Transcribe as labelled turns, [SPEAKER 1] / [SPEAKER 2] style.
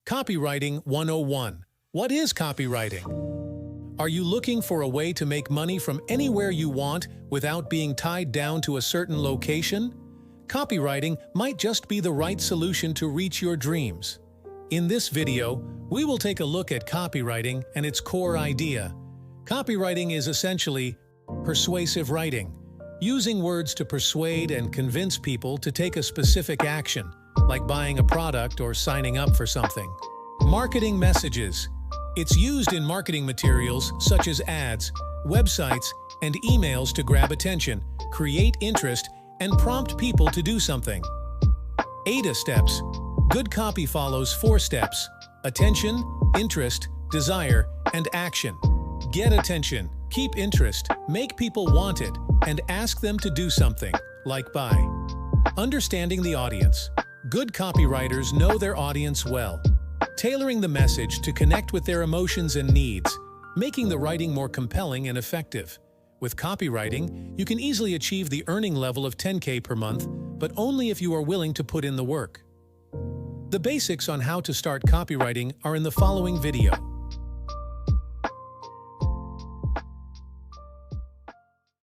[SPEAKER 1] Copywriting 101. What is copywriting? Are you looking for a way to make money from anywhere you want without being tied down to a certain location? Copywriting might just be the right solution to reach your dreams. In this video, we will take a look at copywriting and its core idea. Copywriting is essentially persuasive writing, using words to persuade and convince people to take a specific action, like buying a product or signing up for something. Marketing messages. It's used in marketing materials such as ads, websites, and emails to grab attention, create interest, and prompt people to do something. AIDA steps. Good copy follows 4 steps: attention, interest, desire, and action. Get attention, keep interest, make people want it, and ask them to do something, like buy. Understanding the audience. Good copywriters know their audience well, tailoring the message to connect with their emotions and needs, making the writing more compelling and effective. With copywriting, you can easily achieve the earning level of 10K per month, but only if you are willing to put in the work. The basics on how to start copywriting are in the following video.